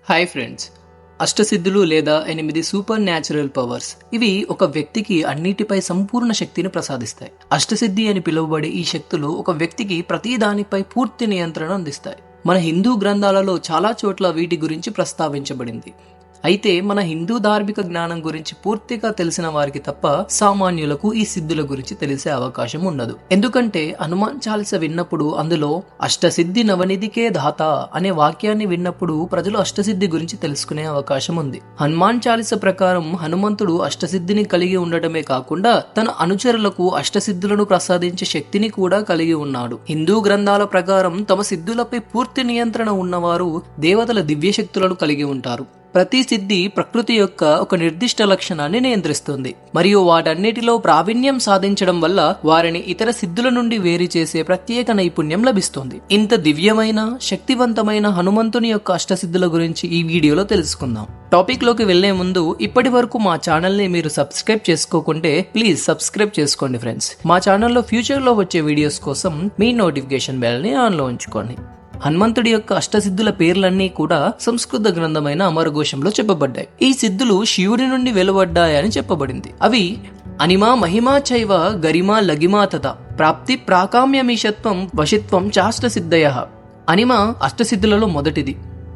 Hi friends, అష్టసిద్ధులు లేదా 8 super natural powers ఇవి ఒక వ్యక్తికి అన్నిటిపై సంపూర్ణ శక్తిని ప్రసాదిస్తాయి. అష్టసిద్ధి అని పిలువబడే ఈ శక్తులు ఒక వ్యక్తికి ప్రతి దానిపై పూర్తి నియంత్రణ అందిస్తాయి. మన హిందూ గ్రంథాలలో చాలా చోట్ల వీటి గురించి ప్రస్తావించబడింది. అయితే మన హిందూ ధార్మిక జ్ఞానం గురించి పూర్తిగా తెలిసిన వారికి తప్ప సామాన్యులకు ఈ సిద్ధుల గురించి తెలిసే అవకాశం ఉండదు. ఎందుకంటే హనుమాన్ చాలీస విన్నప్పుడు అందులో అష్టసిద్ధి నవనిధికే దాత అనే వాక్యాన్ని విన్నప్పుడు ప్రజలు అష్టసిద్ధి గురించి తెలుసుకునే అవకాశం ఉంది. హనుమాన్ చాలీస ప్రకారం హనుమంతుడు అష్టసిద్ధిని కలిగి ఉండటమే కాకుండా తన అనుచరులకు అష్టసిద్ధులను ప్రసాదించే శక్తిని కూడా కలిగి ఉన్నాడు. హిందూ గ్రంథాల ప్రకారం తమ సిద్ధులపై పూర్తి నియంత్రణ ఉన్నవారు దేవతల దివ్య శక్తులను కలిగి ఉంటారు. ప్రతి సిద్ధి ప్రకృతి యొక్క ఒక నిర్దిష్ట లక్షణాన్ని నియంత్రిస్తుంది మరియు వాటన్నిటిలో ప్రావీణ్యం సాధించడం వల్ల వారిని ఇతర సిద్ధుల నుండి వేరు చేసే ప్రత్యేక నైపుణ్యం లభిస్తుంది. ఇంత దివ్యమైన శక్తివంతమైన హనుమంతుని యొక్క అష్టసిద్ధుల గురించి ఈ వీడియోలో తెలుసుకుందాం. టాపిక్ లోకి వెళ్లే ముందు ఇప్పటి వరకు మా ఛానల్ ని మీరు సబ్స్క్రైబ్ చేసుకోకుంటే ప్లీజ్ సబ్స్క్రైబ్ చేసుకోండి ఫ్రెండ్స్. మా ఛానల్లో ఫ్యూచర్ లో వచ్చే వీడియోస్ కోసం మీ నోటిఫికేషన్ బెల్ ని ఆన్ లో ఉంచుకోండి. హనుమంతుడి యొక్క అష్టసిద్ధుల పేర్లన్నీ కూడా సంస్కృత గ్రంథమైన అమరఘోషంలో చెప్పబడ్డాయి. ఈ సిద్ధులు శివుడి నుండి వెలువడ్డాయని చెప్పబడింది. అవి అనిమా మహిమా చైవ గరిమా లగిమా తథ ప్రాప్తి ప్రాకామ్యమీషత్వం వశిత్వం చాష్టసిద్ధయ. అనిమ అష్టసిద్ధులలో మొదటిది.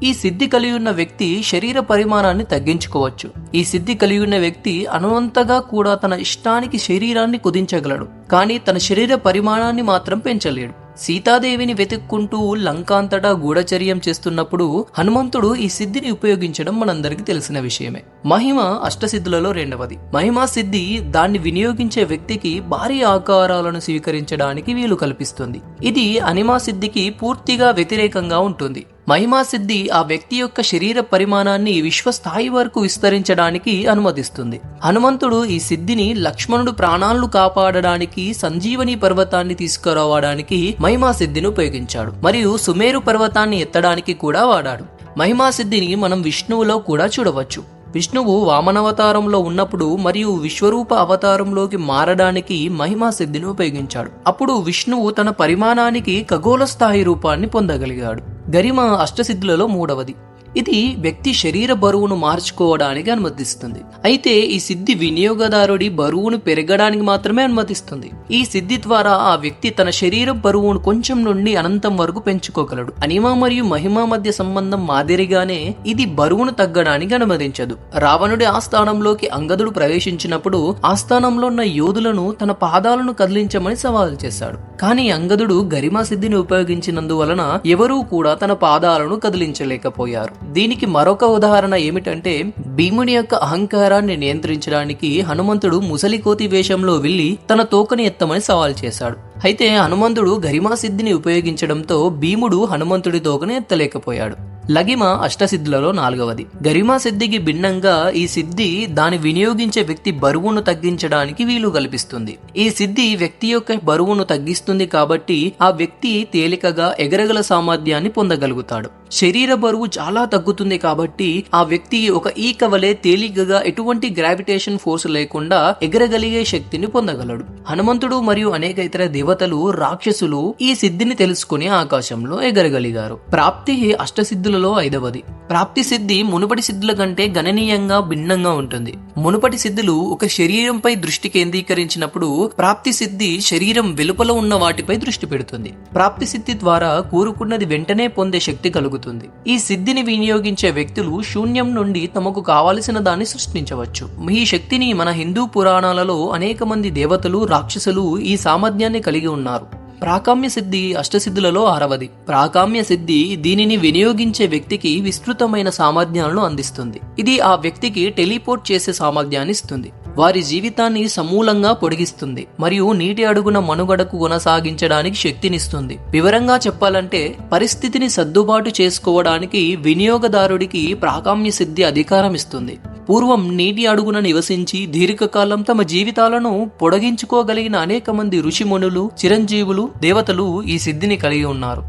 ఈ సిద్ధి కలిగి ఉన్న వ్యక్తి శరీర పరిమాణాన్ని తగ్గించుకోవచ్చు. ఈ సిద్ధి కలిగి ఉన్న వ్యక్తి అనువంతగా కూడా తన ఇష్టానికి శరీరాన్ని కుదించగలడు, కానీ తన శరీర పరిమాణాన్ని మాత్రం పెంచలేడు. సీతాదేవిని వెతుక్కుంటూ లంకాంతటా గూఢచర్యం చేస్తున్నప్పుడు హనుమంతుడు ఈ సిద్ధిని ఉపయోగించడం మనందరికీ తెలిసిన విషయమే. మహిమ అష్టసిద్ధులలో రెండవది. మహిమా సిద్ధి దాన్ని వినియోగించే వ్యక్తికి భారీ ఆకారాలను స్వీకరించడానికి వీలు కల్పిస్తుంది. ఇది అనిమా సిద్ధికి పూర్తిగా వ్యతిరేకంగా ఉంటుంది. మహిమా సిద్ధి ఆ వ్యక్తి యొక్క శరీర పరిమాణాన్ని విశ్వస్థాయి వరకు విస్తరించడానికి అనుమతిస్తుంది. హనుమంతుడు ఈ సిద్ధిని లక్ష్మణుడు ప్రాణాలను కాపాడడానికి సంజీవని పర్వతాన్ని తీసుకురావడానికి మహిమా సిద్ధిని ఉపయోగించాడు మరియు సుమేరు పర్వతాన్ని ఎత్తడానికి కూడా వాడాడు. మహిమా సిద్ధిని మనం విష్ణువులో కూడా చూడవచ్చు. విష్ణువు వామనవతారంలో ఉన్నప్పుడు మరియు విశ్వరూప అవతారంలోకి మారడానికి మహిమా సిద్ధిని ఉపయోగించాడు. అప్పుడు విష్ణువు తన పరిమాణానికి ఖగోళ స్థాయి రూపాన్ని పొందగలిగాడు. గరిమ అష్టసిద్ధులలో మూడవది. ఇది వ్యక్తి శరీర బరువును మార్చుకోవడానికి అనుమతిస్తుంది. అయితే ఈ సిద్ధి వినియోగదారుడి బరువును పెరగడానికి మాత్రమే అనుమతిస్తుంది. ఈ సిద్ధి ద్వారా ఆ వ్యక్తి తన శరీర బరువును కొంచెం నుండి అనంతం వరకు పెంచుకోగలడు. అనిమ మరియు మహిమ మధ్య సంబంధం మాదిరిగానే ఇది బరువును తగ్గడానికి అనుమతించదు. రావణుడి ఆస్థానంలోకి అంగదుడు ప్రవేశించినప్పుడు ఆస్థానంలో ఉన్న యోధులను తన పాదాలను కదిలించమని సవాల్ చేశాడు. కానీ అంగదుడు గరిమా సిద్ధిని ఉపయోగించినందువలన ఎవరూ కూడా తన పాదాలను కదిలించలేకపోయారు. దీనికి మరొక ఉదాహరణ ఏమిటంటే భీముని యొక్క అహంకారాన్ని నియంత్రించడానికి హనుమంతుడు ముసలికోతి వేషంలో వెళ్లి తన తోకని ఎత్తమని సవాల్ చేశాడు. అయితే హనుమంతుడు గరిమా సిద్ధిని ఉపయోగించడంతో భీముడు హనుమంతుడి తోకని ఎత్తలేకపోయాడు. లగిమ అష్టసిద్ధులలో నాలుగవది. గరిమా సిద్ధికి భిన్నంగా ఈ సిద్ధి దాని వినియోగించే వ్యక్తి బరువును తగ్గించడానికి వీలు కల్పిస్తుంది. ఈ సిద్ధి వ్యక్తి యొక్క బరువును తగ్గిస్తుంది కాబట్టి ఆ వ్యక్తి తేలికగా ఎగరగల సామర్థ్యాన్ని పొందగలుగుతాడు. శరీర బరువు చాలా తగ్గుతుంది కాబట్టి ఆ వ్యక్తి ఒక ఈక వలె తేలికగా ఎటువంటి గ్రావిటేషన్ ఫోర్స్ లేకుండా ఎగరగలిగే శక్తిని పొందగలడు. హనుమంతుడు మరియు అనేక ఇతర దేవతలు, రాక్షసులు ఈ సిద్ధిని తెలుసుకుని ఆకాశంలో ఎగరగలిగారు. ప్రాప్తి అష్టసిద్ధులలో ఐదవది. ప్రాప్తి సిద్ధి మునుపటి సిద్ధుల కంటే గణనీయంగా భిన్నంగా ఉంటుంది. మునుపటి సిద్ధులు ఒక శరీరంపై దృష్టి కేంద్రీకరించినప్పుడు ప్రాప్తి సిద్ధి శరీరం వెలుపల ఉన్న వాటిపై దృష్టి పెడుతుంది. ప్రాప్తి సిద్ధి ద్వారా కోరుకున్నది వెంటనే పొందే శక్తి కలుగుతుంది. ఈ సిద్ధిని వినియోగించే వ్యక్తులు శూన్యం నుండి తమకు కావలసిన దాన్ని సృష్టించవచ్చు. ఈ శక్తిని మన హిందూ పురాణాలలో అనేక మంది దేవతలు, రాక్షసులు ఈ సామర్థ్యాన్ని కలిగి ఉన్నారు. ప్రాకామ్య సిద్ధి అష్టసిద్ధులలో ఆరవది. ప్రాకామ్య సిద్ధి దీనిని వినియోగించే వ్యక్తికి విస్తృతమైన సామర్థ్యాలను అందిస్తుంది. ఇది ఆ వ్యక్తికి టెలిపోర్ట్ చేసే సామర్థ్యాన్ని ఇస్తుంది. వారి జీవితాన్ని సమూలంగా పొడిగిస్తుంది మరియు నీటి అడుగున మనుగడకు కొనసాగించడానికి శక్తినిస్తుంది. వివరంగా చెప్పాలంటే పరిస్థితిని సర్దుబాటు చేసుకోవడానికి వినియోగదారుడికి ప్రాకామ్య సిద్ధి అధికారం ఇస్తుంది. పూర్వం నీటి అడుగున నివసించి దీర్ఘకాలం తమ జీవితాలను పొడిగించుకోగలిగిన అనేక మంది ఋషిమునులు, చిరంజీవులు, దేవతలు ఈ సిద్ధిని కలిగి ఉన్నారు.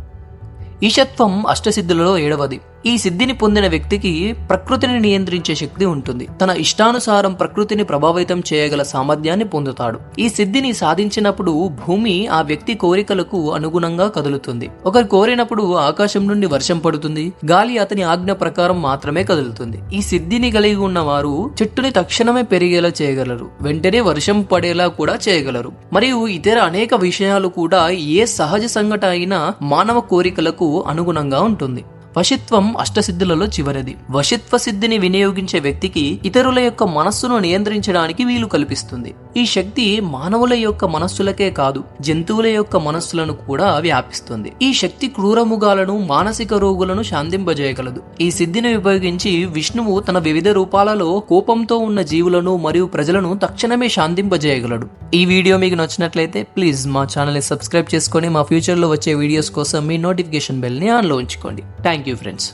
ఈశత్వం అష్టసిద్ధులలో ఏడవది. ఈ సిద్ధిని పొందిన వ్యక్తికి ప్రకృతిని నియంత్రించే శక్తి ఉంటుంది. తన ఇష్టానుసారం ప్రకృతిని ప్రభావితం చేయగల సామర్థ్యాన్ని పొందుతాడు. ఈ సిద్ధిని సాధించినప్పుడు భూమి ఆ వ్యక్తి కోరికలకు అనుగుణంగా కదులుతుంది. ఒకరు కోరినప్పుడు ఆకాశం నుండి వర్షం పడుతుంది. గాలి అతని ఆజ్ఞ ప్రకారం మాత్రమే కదులుతుంది. ఈ సిద్ధిని కలిగి ఉన్న వారు చెట్టుని తక్షణమే పెరిగేలా చేయగలరు, వెంటనే వర్షం పడేలా కూడా చేయగలరు, మరియు ఇతర అనేక విషయాలు కూడా ఏ సహజ సంఘటన అయినా మానవ కోరికలకు అనుగుణంగా ఉంటుంది. వశిత్వం అష్టసిద్ధులలో చివరిది. వశిత్వ సిద్ధిని వినియోగించే వ్యక్తికి ఇతరుల యొక్క మనస్సును నియంత్రించడానికి వీలు కల్పిస్తుంది. ఈ శక్తి మానవుల యొక్క మనస్సులకే కాదు, జంతువుల యొక్క మనస్సులను కూడా వ్యాపిస్తుంది. ఈ శక్తి క్రూరముగాలను, మానసిక రోగులను శాంతింపజేయగలదు. ఈ సిద్ధిని ఉపయోగించి విష్ణువు తన వివిధ రూపాలలో కోపంతో ఉన్న జీవులను మరియు ప్రజలను తక్షణమే శాంతింపజేయగలడు. ఈ వీడియో మీకు నచ్చినట్లయితే ప్లీజ్ మా ఛానల్ ని సబ్స్క్రైబ్ చేసుకొని మా ఫ్యూచర్ లో వచ్చే వీడియోస్ కోసం మీ నోటిఫికేషన్ బెల్ ని ఆన్ లో ఉంచుకోండి. Thank you friends.